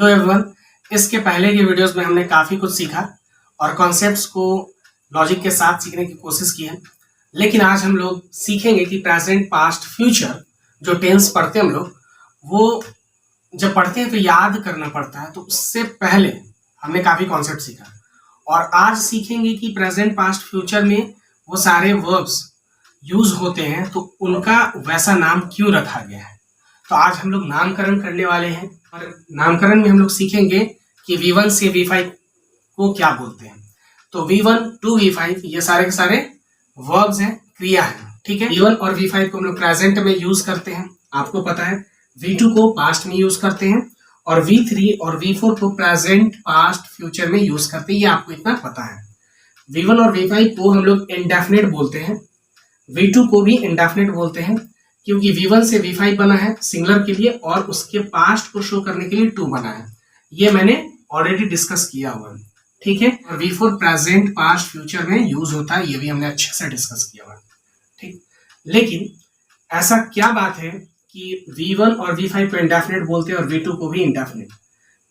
Hello everyone. इसके पहले की वीडियोस में हमने काफ़ी कुछ सीखा और कॉन्सेप्ट्स को लॉजिक के साथ सीखने की कोशिश की है, लेकिन आज हम लोग सीखेंगे कि प्रेजेंट, पास्ट, फ्यूचर जो टेंस पढ़ते हैं हम लोग, वो जब पढ़ते हैं तो याद करना पड़ता है, तो उससे पहले हमने काफ़ी कॉन्सेप्ट सीखा और आज सीखेंगे कि प्रेजेंट, पास्ट, फ्यूचर में वो सारे वर्ब्स यूज होते हैं तो उनका वैसा नाम क्यों रखा गया है। तो आज हम लोग नामकरण करने वाले हैं और नामकरण में हम लोग सीखेंगे कि V1 से V5 को क्या बोलते हैं। तो V1 to V5 ये सारे के सारे वर्ब्स हैं, क्रिया है, ठीक है। V1 और V5 को हम लोग प्रेजेंट में यूज करते हैं, आपको पता है। V2 को पास्ट में यूज करते हैं और V3 और V4 को प्रेजेंट, पास्ट, फ्यूचर में यूज करते हैं, ये आपको इतना पता है। V1 और V5 को हम लोग इंडेफिनिट बोलते हैं, V2 को भी इंडेफिनिट बोलते हैं क्योंकि V1 से V5 बना है सिंगुलर के लिए और उसके पास्ट को शो करने के लिए टू बना है, ये मैंने ऑलरेडी डिस्कस किया हुआ है, ठीक है। और V4 प्रेजेंट, पास्ट, फ्यूचर में यूज होता है, ये भी हमने अच्छे से डिस्कस किया हुआ है, ठीक। लेकिन ऐसा क्या बात है कि V1 और V5 को इंडेफिनिट बोलते हैं और V2 को भी इंडेफिनिट,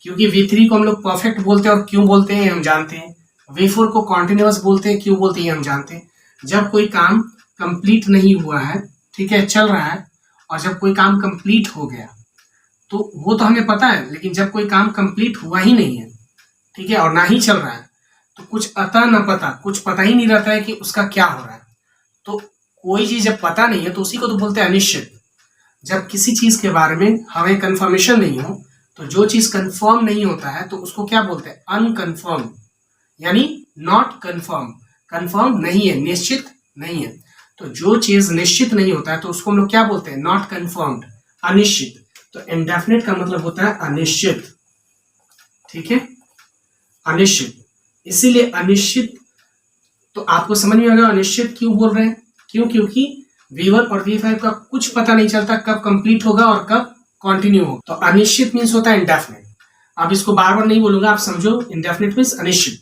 क्योंकि V3 को हम लोग परफेक्ट बोलते हैं और क्यों बोलते हैं हम जानते हैं। V4 को कॉन्टिन्यूअस बोलते हैं, क्यों बोलते हैं हम जानते हैं। जब कोई काम कंप्लीट नहीं हुआ है, ठीक है, चल रहा है, और जब कोई काम कंप्लीट हो गया तो वो तो हमें पता है, लेकिन जब कोई काम कंप्लीट हुआ ही नहीं है, ठीक है, और ना ही चल रहा है, तो कुछ अता न पता, कुछ पता ही नहीं रहता है कि उसका क्या हो रहा है। तो कोई चीज जब पता नहीं है तो उसी को तो बोलते हैं अनिश्चित। जब किसी चीज के बारे में हमें कंफर्मेशन नहीं हो, तो जो चीज कंफर्म नहीं होता है तो उसको क्या बोलते हैं, अनकंफर्म, यानी नॉट कंफर्म। कंफर्म नहीं है, निश्चित नहीं है। तो जो चीज निश्चित नहीं होता है तो उसको हम लोग क्या बोलते हैं, नॉट कंफर्म्ड, अनिश्चित। तो इंडेफिनिट का मतलब होता है अनिश्चित, ठीक है, अनिश्चित। इसीलिए अनिश्चित, तो आपको समझ में आ गया अनिश्चित क्यों बोल रहे हैं, क्यों, क्योंकि V1 और V5 का कुछ पता नहीं चलता कब कंप्लीट होगा और कब कंटिन्यू होगा। तो अनिश्चित मीन्स होता है इंडेफिनिट। अब इसको बार बार नहीं बोलूंगा, आप समझो, इंडेफिनिट मीन्स अनिश्चित।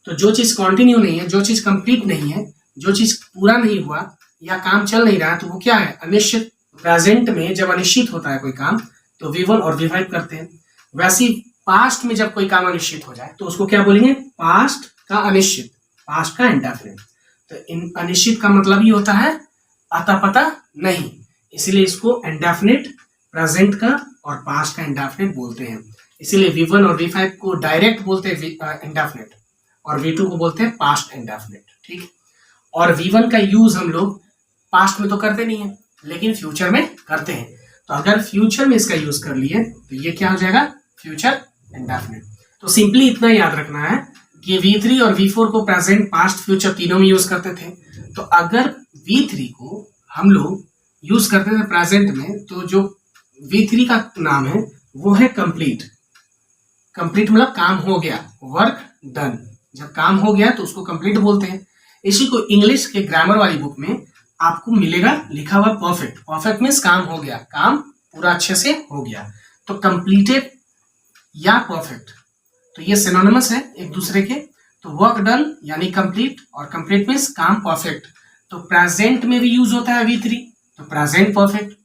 तो जो चीज कंटिन्यू नहीं है, जो चीज कंप्लीट नहीं है, जो चीज पूरा नहीं हुआ या काम चल नहीं रहा, तो वो क्या है, अनिश्चित। प्रेजेंट में जब अनिश्चित होता है कोई काम तो V1 और V5 करते हैं। वैसे पास्ट में जब कोई काम अनिश्चित हो जाए तो उसको क्या बोलेंगे, पास्ट का अनिश्चित, पास्ट का इंडेफिनिट। तो इन अनिश्चित का मतलब ही होता है अता पता नहीं, इसीलिए इसको इंडेफिनिट प्रेजेंट का और पास्ट का इंडेफिनिट बोलते हैं। इसीलिए V1 और V5 को डायरेक्ट बोलते हैं इंडेफिनिट और V2 को बोलते हैं पास्ट इंडेफिनिट, ठीक। और V1 का यूज हम लोग पास्ट में तो करते नहीं है, लेकिन फ्यूचर में करते हैं। तो अगर फ्यूचर में इसका यूज कर लिए तो ये क्या हो जाएगा, फ्यूचर इंडेफिनिट। तो सिंपली इतना याद रखना है कि V3 और V4 को प्रेजेंट, पास्ट, फ्यूचर तीनों में यूज करते थे। तो अगर V3 को हम लोग यूज करते थे प्रेजेंट में, तो जो V3 का नाम है वो है कंप्लीट। कंप्लीट मतलब काम हो गया, वर्क डन। जब काम हो गया तो उसको कंप्लीट बोलते हैं। इसी को इंग्लिश के ग्रामर वाली बुक में आपको मिलेगा लिखा हुआ परफेक्ट। परफेक्ट मीन्स काम हो गया, काम पूरा अच्छे से हो गया। तो कंप्लीटेड या परफेक्ट, तो ये सिनोनिमस है एक दूसरे के। तो वर्क डन यानी कंप्लीट, और कंप्लीट मीन्स काम परफेक्ट। तो प्रेजेंट में भी यूज होता है V3, तो प्रेजेंट परफेक्ट।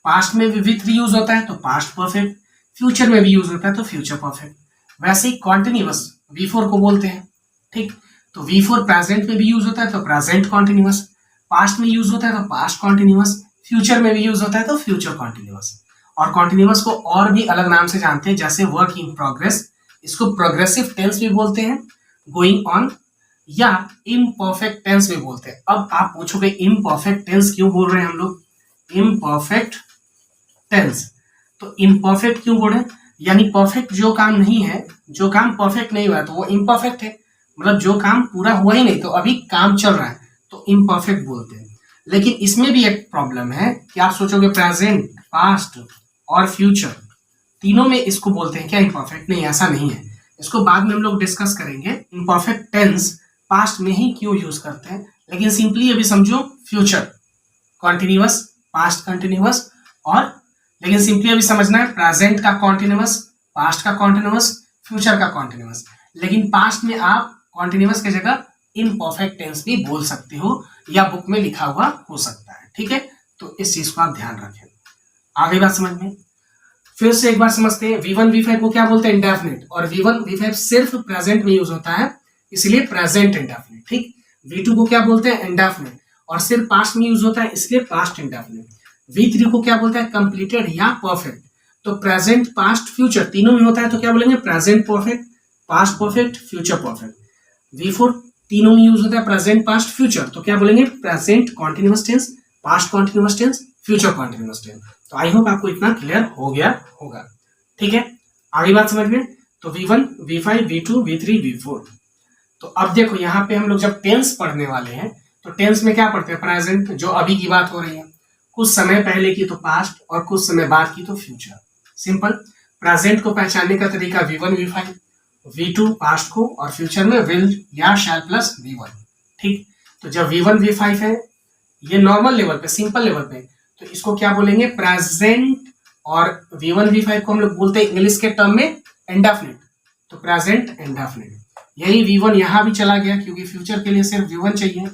पास्ट में भी V3 यूज होता है तो पास्ट परफेक्ट। फ्यूचर में भी यूज होता है तो फ्यूचर परफेक्ट। वैसे ही कॉन्टिन्यूअस V4 को बोलते हैं, ठीक। तो V4 प्रेजेंट में भी यूज होता है तो प्रेजेंट कॉन्टिन्यूअस, पास्ट में यूज होता है तो पास्ट कॉन्टिन्यूअस, फ्यूचर में भी यूज होता है तो फ्यूचर कॉन्टिन्यूअस। और कॉन्टिन्यूअस को और भी अलग नाम से जानते हैं, जैसे वर्क इन प्रोग्रेस, इसको प्रोग्रेसिव टेंस भी बोलते हैं, गोइंग ऑन, या इम्परफेक्ट टेंस भी बोलते हैं। अब आप पूछोगे इम्परफेक्ट टेंस क्यों बोल रहे हैं हम लोग, इम्परफेक्ट टेंस। तो इम्परफेक्ट क्यों बोल रहे हैं, यानी परफेक्ट जो काम नहीं है, जो काम परफेक्ट नहीं हुआ है तो वो इम्परफेक्ट है। मतलब जो काम पूरा हुआ ही नहीं, तो अभी काम चल रहा है तो इम्परफेक्ट बोलते हैं। लेकिन इसमें भी एक प्रॉब्लम है कि आप सोचोगे प्रेजेंट, पास्ट और फ्यूचर तीनों में इसको बोलते हैं क्या इम्परफेक्ट, नहीं, ऐसा नहीं है। इसको बाद में हम लोग डिस्कस करेंगे इम्परफेक्ट टेंस पास्ट में ही क्यों यूज करते हैं। लेकिन सिंपली अभी समझो फ्यूचर कॉन्टिन्यूअस, पास्ट कंटिन्यूअस, और लेकिन सिंपली अभी समझना है प्रेजेंट का कॉन्टिन्यूअस, पास्ट का कॉन्टिन्यूअस, फ्यूचर का कॉन्टिन्यूअस। लेकिन पास्ट में आप कॉन्टिन्यूअस की जगह इम्परफेक्ट टेंस भी बोल सकते हो या बुक में लिखा हुआ हो सकता है, ठीक है। तो इस चीज को आप ध्यान रखें। आगे बात समझ में। फिर से एक बार समझते हैं, V1 V5 को क्या बोलते हैं, इंडेफिनिट, और V1 V5 सिर्फ प्रेजेंट में यूज होता है, इसलिए प्रेजेंट इंडेफिनिट। ठीक, V2 को क्या बोलते हैं, इंडेफिनिट, और सिर्फ पास्ट में यूज होता है, इसलिए पास्ट इंडेफिनिट। V3 को क्या बोलते हैं, कंप्लीटेड या परफेक्ट। तो प्रेजेंट, पास्ट, फ्यूचर तीनों में होता है, तो क्या बोलेंगे, present perfect, past perfect, future perfect. V4 तीनों में यूज होता है, प्रेजेंट, पास्ट, फ्यूचर, तो क्या बोलेंगे, present continuous tense, past continuous tense, future continuous tense. तो आई होप आपको इतना क्लियर हो गया होगा। ठीक है, आगे बात समझ में। तो V1 V5 V2 V3 V4। तो अब देखो यहाँ पे हम लोग जब टेंस पढ़ने वाले हैं तो टेंस में क्या पढ़ते हैं, प्रेजेंट, जो अभी की बात हो रही है, कुछ समय पहले की तो पास्ट और कुछ समय बाद की तो फ्यूचर। सिंपल। प्रेजेंट को पहचानने का तरीका V1 V5, V2 पास्ट को, और फ्यूचर में विल या शैल प्लस V1। ठीक, तो जब V1 V5 है ये नॉर्मल लेवल पे, सिंपल लेवल पे, तो इसको क्या बोलेंगे, प्रेजेंट, और V1 V5 को हम लोग बोलते हैं इंग्लिश के टर्म में इंडेफिनिट, तो प्रेजेंट इंडेफिनिट। यही V1 यहाँ भी चला गया क्योंकि फ्यूचर के लिए सिर्फ V1 चाहिए,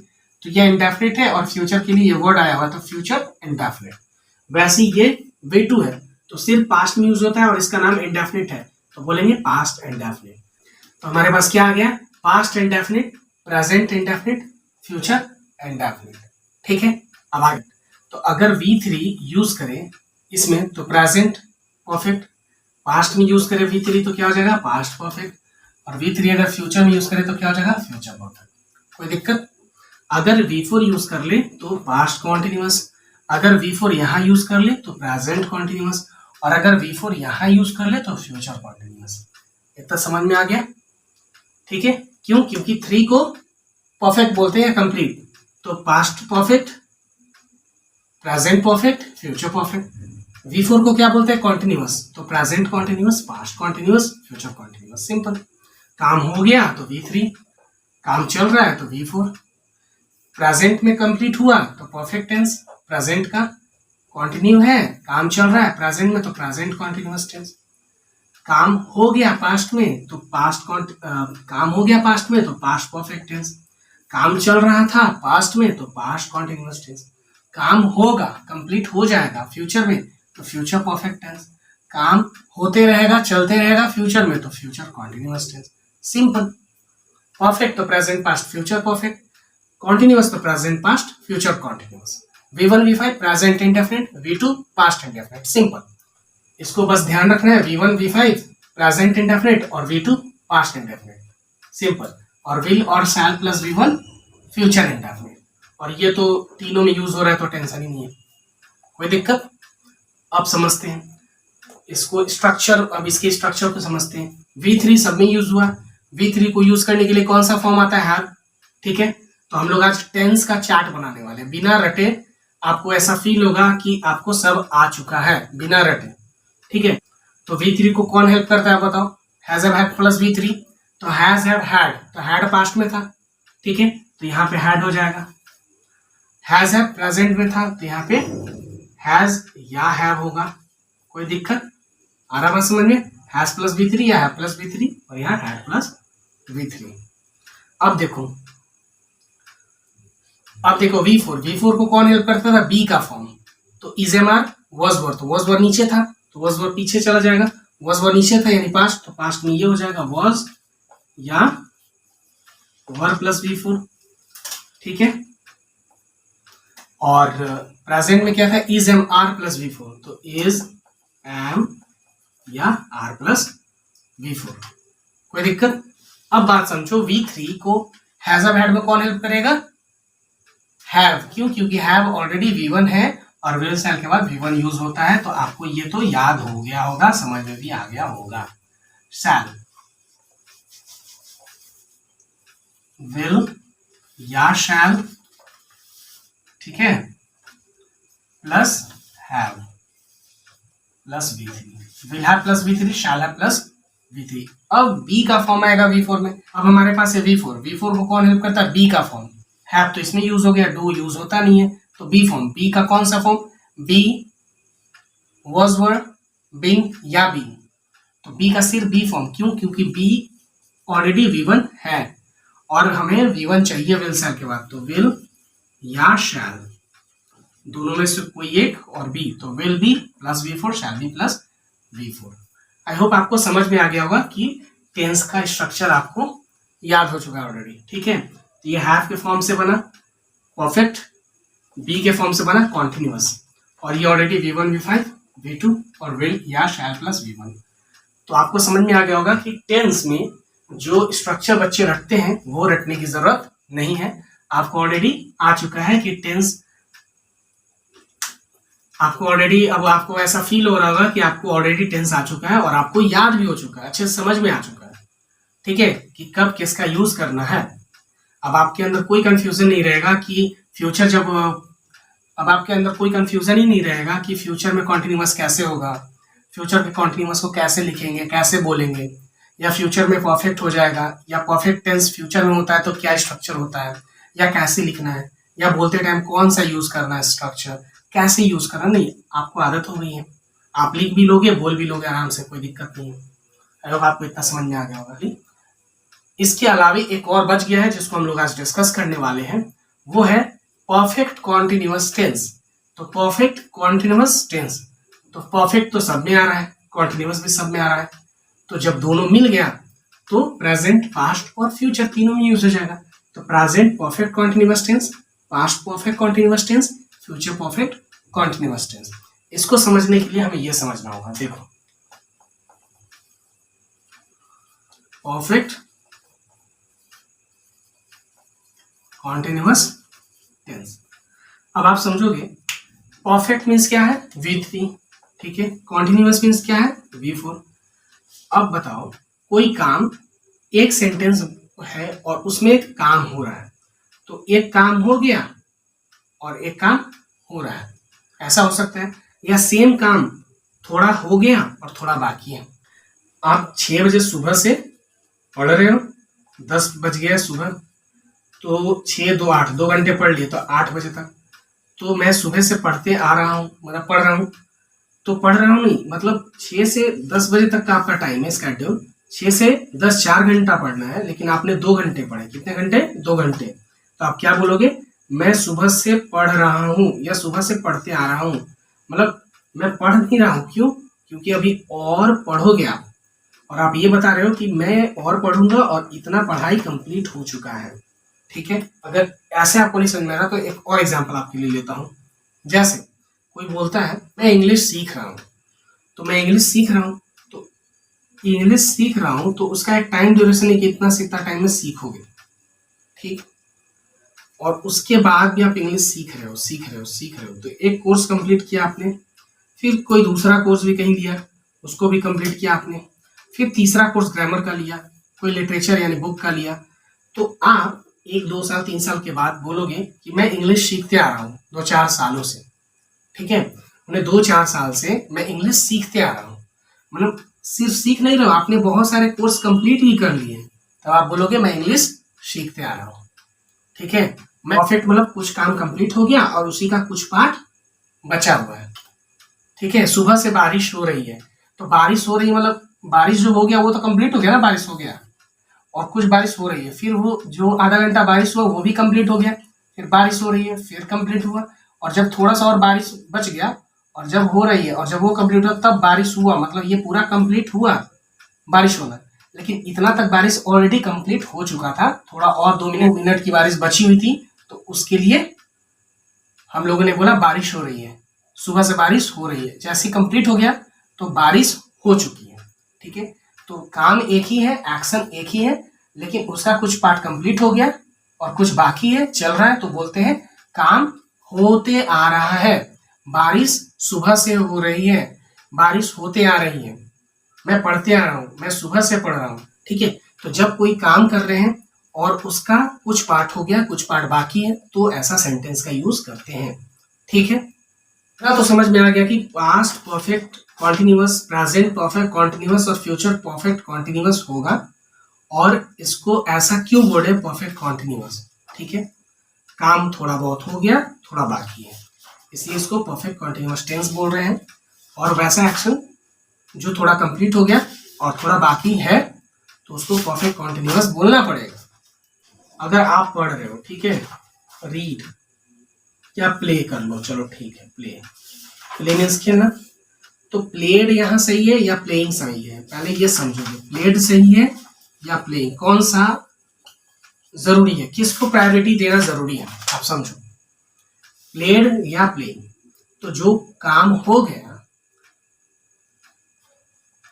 तो यह इंडेफिनिट है, और फ्यूचर के लिए ये वर्ड आया हुआ तो फ्यूचर इंडेफिनिट। वैसे ये V2 है तो सिर्फ पास्ट में यूज होता है और इसका नाम इंडेफिनिट है, तो बोलेंगे पास्ट इंडेफिनिट। तो हमारे पास क्या आ गया, past indefinite, present indefinite, future indefinite. ठीक है, अब आगे। तो अगर V3 यूज करें इसमें तो प्रेजेंट परफेक्ट, पास्ट में यूज करें V3 तो क्या हो जाएगा, पास्ट परफेक्ट, और V3 अगर फ्यूचर में यूज करें तो क्या हो जाएगा, फ्यूचर परफेक्ट। कोई दिक्कत। अगर V4 यूज कर ले तो पास्ट कॉन्टिन्यूअस, अगर V4 यहाँ यूज कर ले तो प्रेजेंट कॉन्टिन्यूअस, और अगर V4 यहाँ यूज कर ले तो फ्यूचर कॉन्टिन्यूअस। इतना समझ में आ गया। ठीक है, क्यों, क्योंकि 3 को परफेक्ट बोलते हैं, कंप्लीट, तो past perfect, present perfect, future perfect. V4 को क्या बोलते हैं, कॉन्टिन्यूअस, तो present continuous, past continuous, future continuous. Simple. काम हो गया तो V3, काम चल रहा है तो V4। प्रेजेंट में कंप्लीट हुआ तो परफेक्ट टेंस, प्रेजेंट का कंटिन्यू है, काम चल रहा है प्रेजेंट में तो प्रेजेंट कॉन्टिन्यूअस टेंस। काम हो गया पास्ट में तो काम हो गया पास्ट में तो पास्ट परफेक्ट टेंस। काम चल रहा था पास्ट में तो पास्ट कॉन्टिन्यूअस टेंस। काम होगा, कंप्लीट हो जाएगा फ्यूचर में तो फ्यूचर परफेक्ट टेंस। काम होते रहेगा, चलते रहेगा फ्यूचर में तो future continuous tense. Simple. Perfect तो present past future perfect, continuous तो present past future continuous. V1 V5 present indefinite, V2 past indefinite. Simple. इसको बस ध्यान रखना है, V1 V5 प्रेजेंट इंडेफिनिट और V2 पास्ट इंडेफिनिट। सिंपल। और विल और शैल प्लस V1 फ्यूचर इंडेफिनिट। और ये तो तीनों में यूज हो रहा है तो टेंशन ही नहीं है, कोई दिक्कत। अब समझते हैं इसको स्ट्रक्चर, अब इसके स्ट्रक्चर को समझते हैं। V3 सब में यूज हुआ, V3 को यूज करने के लिए कौन सा फॉर्म आता है, हैव। ठीक है, तो हम लोग आज टेंस का चार्ट बनाने वाले हैं। बिना रटे आपको ऐसा फील होगा कि आपको सब आ चुका है, बिना रटे। ठीक है, तो V3 को कौन हेल्प करता है बताओ, has have had plus V3, तो हैज हैव हैड, तो हैड पास्ट में था, ठीक है, तो यहाँ पे हैड हो जाएगा। हैज हैव प्रेजेंट में था तो यहाँ पे हैज या हैव होगा, कोई दिक्कत आ रहा बात समझ में। हैज प्लस V3 या हैव प्लस V3 और यहाँ हैड प्लस V3। अब देखो V4 को कौन हेल्प करता था, बी का फॉर्म, तो is am are was were, तो वॉज वर नीचे था तो वॉज वर पीछे चला जाएगा, वॉज वर नीचे था यानी पास्ट, तो पास्ट में ये हो जाएगा वॉज या वर प्लस V4। ठीक है, और प्रेजेंट में क्या था, is am are plus V4, तो इज एम या आर प्लस V4, कोई दिक्कत। अब बात समझो, V3 को हैज हैव हैड में कौन हेल्प करेगा, हैव, क्यों, क्योंकि हैव ऑलरेडी V1 है और विल शैल के बाद V1 यूज होता है, तो आपको ये तो याद हो गया होगा, समझ में भी आ गया होगा। शैल, विल या शैल, ठीक है, plus have plus V3, will have plus V3, shall have plus V3। अब बी का फॉर्म आएगा V4 में। अब हमारे पास है V4 को कौन हेल्प करता है, बी का फॉर्म। हैव तो इसमें यूज हो गया, डू यूज होता नहीं है, तो बी फॉर्म, बी का कौन सा फॉर्म, बी, वॉज वर, बिंग या बी, तो बी का सिर्फ बी फॉर्म, क्यों, क्योंकि बी ऑलरेडी V1 है और हमें V1 चाहिए विल शैल के बाद, तो विल या शैल, दोनों में से कोई एक, और बी, तो will be plus V4, shall be plus V4। I hope आपको समझ में आ गया होगा कि टेंस का स्ट्रक्चर आपको याद हो चुका है ऑलरेडी। ठीक है, तो ये हैव के फॉर्म से बना परफेक्ट, बी के फॉर्म से बना कॉन्टिन्यूअस, और ये ऑलरेडी V1 V5 V2 और विल या शैल प्लस V1। तो आपको समझ में आ गया होगा कि टेंस में जो स्ट्रक्चर बच्चे रखते हैं वो रटने की जरूरत नहीं है। आपको ऑलरेडी आ चुका है कि टेंस, आपको ऑलरेडी, अब आपको ऐसा फील हो रहा होगा कि आपको ऑलरेडी टेंस आ चुका है और आपको याद भी हो चुका है, अच्छे से समझ में आ चुका है। ठीक है, कि कब किसका यूज करना है। अब आपके अंदर कोई कंफ्यूजन नहीं रहेगा कि फ्यूचर जब, अब आपके अंदर कोई कंफ्यूजन ही नहीं रहेगा कि फ्यूचर में कॉन्टिन्यूअस कैसे होगा, फ्यूचर के कॉन्टिन्यूअस को कैसे लिखेंगे, कैसे बोलेंगे, या फ्यूचर में परफेक्ट हो जाएगा, या परफेक्ट टेंस फ्यूचर में होता है तो क्या स्ट्रक्चर होता है, या कैसे लिखना है, या बोलते टाइम कौन सा यूज करना है स्ट्रक्चर, कैसे यूज करना। नहीं, आपको आदत हो गई है, आप लिख भी लोगे, बोल भी लोगे आराम से, कोई दिक्कत नहीं है। आई होप आपको इतना समझ में आ गया होगा। इसके अलावा एक और बच गया है जिसको हम लोग आज डिस्कस करने वाले हैं, वो है परफेक्ट कॉन्टिन्यूअस टेंस। तो परफेक्ट कॉन्टिन्यूअस टेंस, तो परफेक्ट तो सब में आ रहा है, कॉन्टिन्यूअस भी सब में आ रहा है, तो जब दोनों मिल गया तो प्रेजेंट, पास्ट और फ्यूचर तीनों में यूज हो जाएगा। तो present perfect continuous tense, past perfect continuous tense, future perfect continuous tense. इसको समझने के लिए हमें यह समझना होगा, देखो परफेक्ट कॉन्टिन्यूअस टेंस। अब आप समझोगे परफेक्ट मीन्स क्या है, V3, ठीक है, कॉन्टिन्यूअस मीन्स क्या है, V4। अब बताओ, कोई काम, एक सेंटेंस है और उसमें एक काम हो रहा है, तो एक काम हो गया और एक काम हो रहा है, ऐसा हो सकता है, या सेम काम थोड़ा हो गया और थोड़ा बाकी है। आप 6 बजे सुबह से पढ़ रहे हो, 10 बज गया सुबह, तो 6 2 8 2 घंटे पढ़ लिए, तो 8 बजे तक तो मैं सुबह से पढ़ते आ रहा हूँ, मतलब पढ़ रहा हूँ, तो पढ़ रहा हूँ नहीं, मतलब 6 से 10 बजे तक का आपका टाइम है स्केड्यूल, 6 से 10 4 घंटा पढ़ना है, लेकिन आपने 2 घंटे पढ़े, कितने घंटे, 2 घंटे, तो आप क्या बोलोगे, मैं सुबह से पढ़ रहा हूँ या सुबह से पढ़ते आ रहा हूँ, मतलब मैं पढ़ नहीं रहा हूँ, क्यों, क्योंकि अभी और पढ़ोगे आप, और आप ये बता रहे हो कि मैं और पढ़ूंगा और इतना पढ़ाई कंप्लीट हो चुका है। ठीक है, अगर ऐसे आपको नहीं समझ में आ रहा तो एक और एग्जांपल आपके लिए लेता हूँ। जैसे कोई बोलता है मैं इंग्लिश सीख रहा हूँ, तो मैं इंग्लिश सीख रहा हूँ, तो इंग्लिश सीख रहा हूँ तो उसका एक टाइम ड्यूरेशन है कि इतना से इतना टाइम में सीखोगे, ठीक, और उसके बाद भी आप इंग्लिश सीख रहे हो, तो एक कोर्स कंप्लीट किया आपने, फिर कोई दूसरा कोर्स भी कहीं लिया, उसको भी कंप्लीट किया आपने, फिर तीसरा कोर्स ग्रामर का लिया, कोई लिटरेचर यानी बुक का लिया, तो आप 1 2 साल 3 साल के बाद बोलोगे कि मैं इंग्लिश सीखते आ रहा हूँ 2-4 सालों से। ठीक है, मैंने 2-4 साल से मैं इंग्लिश सीखते आ रहा हूँ, मतलब सिर्फ सीख नहीं रहा हूँ, आपने बहुत सारे कोर्स कंप्लीट भी कर लिए, तो आप बोलोगे मैं इंग्लिश सीखते आ रहा हूँ। ठीक है, मैं परफेक्ट मतलब कुछ काम कंप्लीट हो गया और उसी का कुछ पार्ट बचा हुआ है। ठीक है, सुबह से बारिश हो रही है, तो बारिश हो रही है मतलब बारिश जो हो गया वो तो कंप्लीट हो गया ना, बारिश हो गया, और कुछ बारिश हो रही है, फिर वो जो आधा घंटा बारिश हुआ वो भी कंप्लीट हो गया, फिर बारिश हो रही है, फिर कंप्लीट हुआ, और जब थोड़ा सा और बारिश बच गया, और जब हो रही है और जब वो कंप्लीट हुआ तब बारिश हुआ, मतलब ये पूरा कंप्लीट हुआ बारिश होना, लेकिन इतना तक बारिश ऑलरेडी कंप्लीट हो चुका था, थोड़ा और 2 मिनट की बारिश बची हुई थी, तो उसके लिए हम लोगों ने बोला बारिश हो रही है, सुबह से बारिश हो रही है, जैसे कंप्लीट हो गया तो बारिश हो चुकी है। ठीक है, तो काम एक ही है, एक्शन एक ही है, लेकिन उसका कुछ पार्ट कंप्लीट हो गया और कुछ बाकी है, चल रहा है, तो बोलते हैं काम होते आ रहा है। बारिश सुबह से हो रही है, बारिश होते आ रही है, मैं पढ़ते आ रहा हूँ, मैं सुबह से पढ़ रहा हूँ। ठीक है, तो जब कोई काम कर रहे हैं और उसका कुछ पार्ट हो गया, कुछ पार्ट बाकी है, तो ऐसा सेंटेंस का यूज करते हैं। ठीक है, तो समझ में आ गया कि past perfect continuous, present perfect continuous और फ्यूचर परफेक्ट कॉन्टिन्यूअस होगा, और इसको ऐसा क्यों बोले परफेक्ट कॉन्टिन्यूअस। ठीक है, काम थोड़ा बहुत हो गया, थोड़ा बाकी है, इसलिए इसको परफेक्ट कॉन्टिन्यूअस टेंस बोल रहे हैं, और वैसा एक्शन जो थोड़ा कंप्लीट हो गया और थोड़ा बाकी है तो उसको परफेक्ट कॉन्टिन्यूअस बोलना पड़ेगा। अगर आप पढ़ रहे हो, ठीक है, रीड या प्ले कर लो, चलो ठीक है, प्ले मीन्स खेलना, तो प्लेड यहाँ सही है या प्लेइंग सही है, पहले ये समझोगे, प्लेड सही है या प्लेइंग, कौन सा जरूरी है, किसको प्रायोरिटी देना जरूरी है, आप समझो, प्लेड या प्लेइंग। तो जो काम हो गया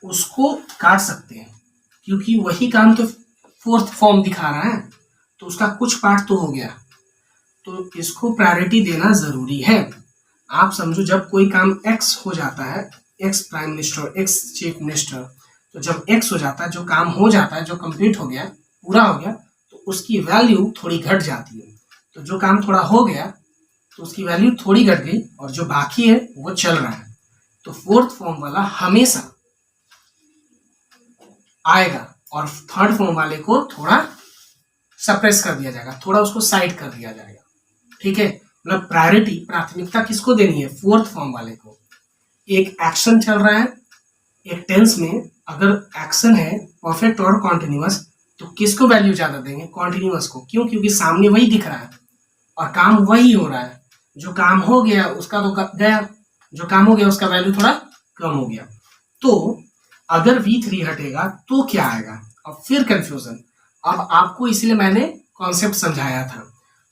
उसको काट सकते हैं, क्योंकि वही काम तो फोर्थ फॉर्म दिखा रहा है, तो उसका कुछ पार्ट तो हो गया, तो इसको प्रायोरिटी देना जरूरी है। आप समझो, जब कोई काम एक्स हो जाता है, ex prime minister, ex chief minister, तो जब एक्स हो जाता है, जो काम हो जाता है, जो कंप्लीट हो गया, पूरा हो गया, तो उसकी वैल्यू थोड़ी घट जाती है। तो जो काम थोड़ा हो गया तो उसकी वैल्यू थोड़ी घट गई, और जो बाकी है वो चल रहा है, तो फोर्थ फॉर्म वाला हमेशा आएगा, और थर्ड फॉर्म वाले को थोड़ा सप्रेस कर दिया जाएगा, थोड़ा उसको साइड कर दिया जाएगा। ठीक है, मतलब प्रायोरिटी, प्राथमिकता किसको देनी है, फोर्थ फॉर्म वाले को। एक एक्शन चल रहा है, एक टेंस में अगर एक्शन है परफेक्ट और कॉन्टिन्यूअस, तो किसको वैल्यू ज्यादा देंगे, कॉन्टिन्यूअस को। क्यों, क्योंकि सामने वही दिख रहा है और काम वही हो रहा है। जो काम हो गया उसका तो गया, जो काम हो गया उसका वैल्यू थोड़ा कम हो गया। तो अगर V3 हटेगा तो क्या आएगा, अब फिर कंफ्यूजन। अब आपको इसलिए मैंने कॉन्सेप्ट समझाया था।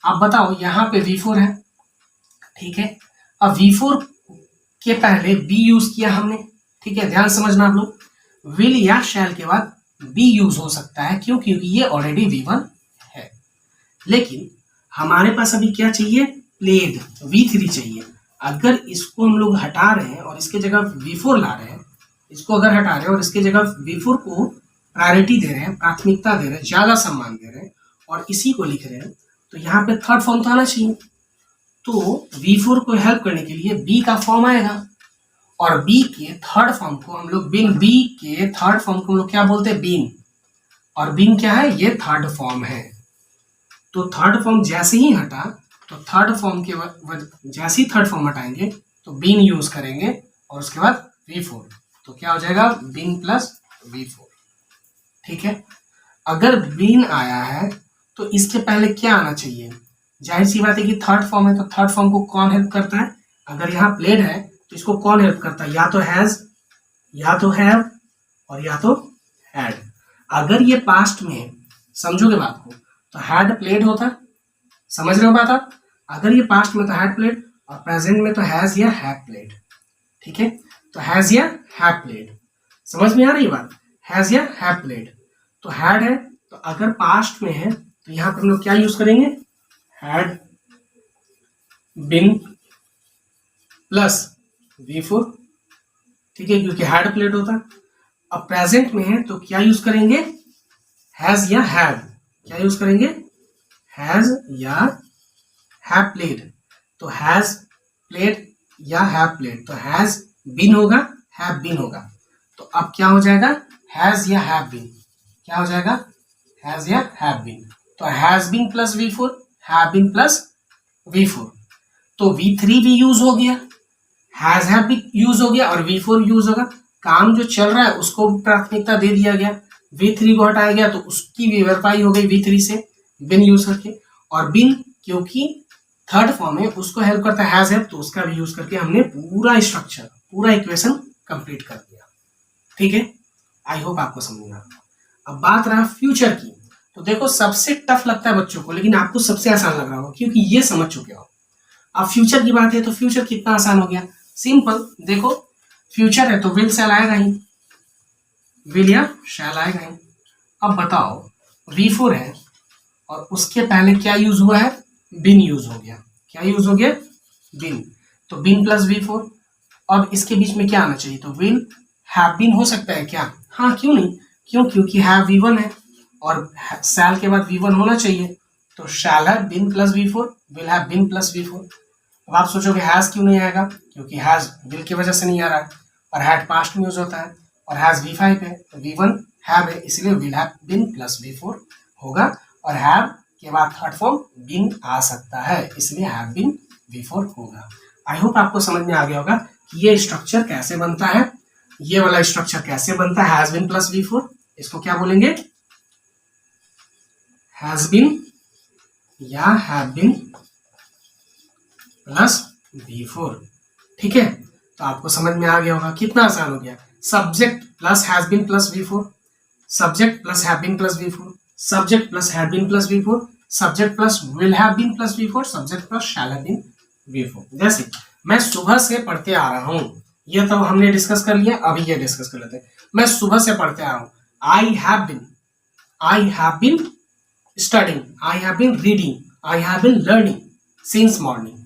अब बताओ, यहाँ पे V4 है, ठीक है, अब V4 के पहले B यूज किया हमने, ठीक है, ध्यान समझना आप लोग, विल या शैल के बाद B यूज हो सकता है, क्यों, क्योंकि ये ऑलरेडी V1 है। लेकिन हमारे पास अभी क्या चाहिए, प्लेड, V3 चाहिए। अगर इसको हम लोग हटा रहे हैं और इसके जगह V4 ला रहे हैं, इसको अगर हटा रहे हैं और इसके जगह V4 को प्रायोरिटी दे रहे हैं, प्राथमिकता दे रहे हैं, ज्यादा सम्मान दे रहे हैं, और इसी को लिख रहे हैं, तो यहाँ पे थर्ड फॉर्म तो आना चाहिए। तो V4 को हेल्प करने के लिए B का फॉर्म आएगा, और B के थर्ड फॉर्म को हम लोग B के थर्ड फॉर्म को हम लोग क्या बोलते हैं, बीन, और बीन क्या है, ये थर्ड फॉर्म है। तो थर्ड फॉर्म जैसे ही हटा, तो थर्ड फॉर्म के जैसे ही थर्ड फॉर्म हटाएंगे तो बीन यूज करेंगे, और उसके बाद V4, तो क्या हो जाएगा, बीन प्लस V4। ठीक है, अगर बीन आया है तो इसके पहले क्या आना चाहिए, जाहिर सी बात है कि थर्ड फॉर्म है, तो थर्ड फॉर्म को कौन हेल्प करता है, अगर यहाँ प्लेड है तो इसको कौन हेल्प करता है, या तो हैज, या तो हैव, और या तो हैड। अगर ये पास्ट में है, समझोगे बात को, तो हैड प्लेड होता, समझ रहे हो बात आप, अगर ये पास्ट में तो हैड प्लेड, और प्रेजेंट में तो हैज या हैव प्लेड। ठीक है, तो हैज या हैव प्लेड, समझ में आ रही बात, हैज या हैव प्लेड। तो हैड है, तो अगर पास्ट में है तो यहाँ पर हम लोग क्या यूज करेंगे, हैड बिन प्लस V4, ठीक है, क्योंकि हैड प्लेड होता। अब प्रेजेंट में है तो क्या यूज करेंगे, हैज या हैव, क्या यूज करेंगे, हैज या हैव प्लेड। तो हैज प्लेड या हैव प्लेड, तो हैज बिन होगा, हैव बिन होगा, तो अब क्या हो जाएगा, हैज या हैव बिन, क्या हो जाएगा, हैज या हैव बिन। तो has been plus V4, have been plus V4, तो V3 भी यूज हो गया, हैज हैव भी यूज हो गया, और V4 यूज होगा। काम जो चल रहा है उसको प्राथमिकता दे दिया गया, V3 को हटाया गया तो उसकी भी वेरीफाई हो गई V3 से बिन यूज करके, और बिन क्योंकि थर्ड फॉर्म है उसको हेल्प करता है हैज हैव, तो उसका भी यूज करके हमने पूरा स्ट्रक्चर, पूरा इक्वेशन कंप्लीट कर दिया। ठीक है, आई होप आपको समझ में आ। अब बात रहा फ्यूचर की, तो देखो सबसे टफ लगता है बच्चों को, लेकिन आपको सबसे आसान लग रहा होगा क्योंकि ये समझ चुके हो। अब फ्यूचर की बात है तो फ्यूचर कितना आसान हो गया, सिंपल, देखो फ्यूचर है तो विल शैल आएगा ही, विल या शैल आएगा ही। अब बताओ V4 है और उसके पहले क्या यूज हुआ है, बिन यूज हो गया, क्या यूज हो गया, बिन, तो बिन प्लस V4। अब इसके बीच में क्या आना चाहिए, तो विल हैव बीन हो सकता है क्या, हाँ क्यों नहीं, क्यों, क्योंकि हैव V1 है और शैल के बाद V1 होना चाहिए, तो shall have been plus V4, will have been plus V4। अब आप सोचोगे हैज क्यों नहीं आएगा, क्योंकि हैज विल की वजह से नहीं आ रहा है, और हैड पास्ट में यूज होता है, और हैज V5 है, तो V1 हैव है, इसलिए will have been plus V4 होगा, और हैव के बाद थर्ड फॉर्म बीन आ सकता है, इसलिए हैव बीन V4 होगा। आई होप आपको समझ में आ गया होगा कि ये स्ट्रक्चर कैसे बनता है, ये वाला स्ट्रक्चर कैसे बनता है, हैज बीन प्लस V4, इसको क्या बोलेंगे, हैज बीन या हैव बीन प्लस V4। ठीक है, तो आपको समझ में आ गया होगा, कितना आसान हो गया। Subject plus has been plus V4, subject plus have been plus V4, subject plus had been plus V4, subject plus will have been plus V4, subject plus shall have been V4। जैसे मैं सुबह से पढ़ते आ रहा हूं, ये तो हमने डिस्कस कर लिया, अभी ये डिस्कस कर लेते हैं। मैं सुबह से पढ़ते आ रहा हूं, I have been studying, I have been reading, I have been learning since morning.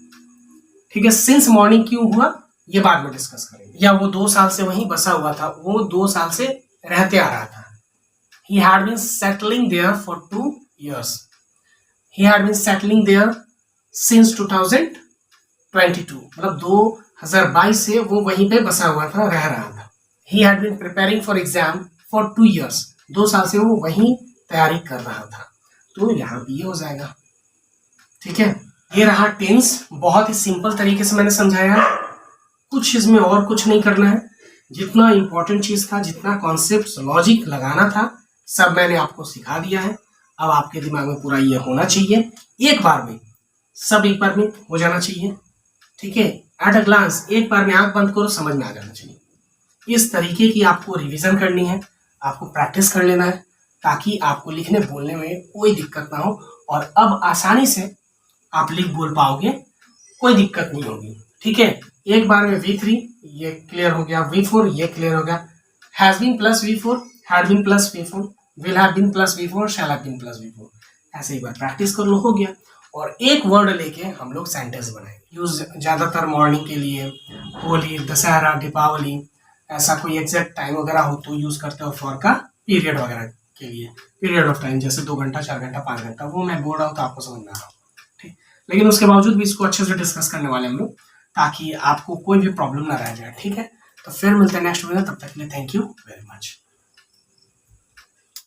ठीक है, सिंस मॉर्निंग क्यों हुआ ये बाद में डिस्कस करेंगे। या वो 2 साल से वहीं बसा हुआ था, वो 2 साल से रहते आ रहा था। He had been settling there for 2 years. He had been settling there since 2022. मतलब 2022 से वो वहीं पे बसा हुआ था, रह रहा था। He had been preparing for exam for 2 years. 2 साल से वो वहीं तैयारी कर रहा था। तो यहाँ भी ये हो जाएगा। ठीक है, ये रहा टेंस। बहुत ही सिंपल तरीके से मैंने समझाया, कुछ इसमें और कुछ नहीं करना है। जितना इंपॉर्टेंट चीज था, जितना कॉन्सेप्ट लॉजिक लगाना था, सब मैंने आपको सिखा दिया है। अब आपके दिमाग में पूरा ये होना चाहिए, एक बार में सब एक बार में हो जाना चाहिए। ठीक है, एट अ ग्लांस, एक बार में आंख बंद करो, समझ में आ जाना चाहिए। इस तरीके की आपको रिवीजन करनी है, आपको प्रैक्टिस कर लेना है, ताकि आपको लिखने बोलने में कोई दिक्कत ना हो। और अब आसानी से आप लिख बोल पाओगे, कोई दिक्कत नहीं होगी। ठीक है, एक बार में V3 ये क्लियर हो गया, V4 ये क्लियर हो गया, has been plus V4, had been plus V4, will have been plus V4, shall have been plus V4। ऐसे एक बार प्रैक्टिस कर लो, हो गया। और एक वर्ड लेके हम लोग सेंटेंस बनाएंगे। यूज ज्यादातर मॉर्निंग के लिए, होली, दशहरा, दीपावली, ऐसा कोई एग्जैक्ट टाइम वगैरह हो तो यूज करते हो फॉर का पीरियड वगैरह के लिए, पीरियड ऑफ टाइम, जैसे 2 घंटा, 4 घंटा, 5 घंटा, वो मैं बोल रहा हूँ तो आपको समझ में आ रहा होगा। ठीक, लेकिन उसके बावजूद भी इसको अच्छे से डिस्कस करने वाले हम लोग, ताकि आपको कोई भी प्रॉब्लम ना रह जाए। ठीक है, तो फिर मिलते हैं नेक्स्ट वीडियो, तब तक के लिए थैंक यू वेरी मच।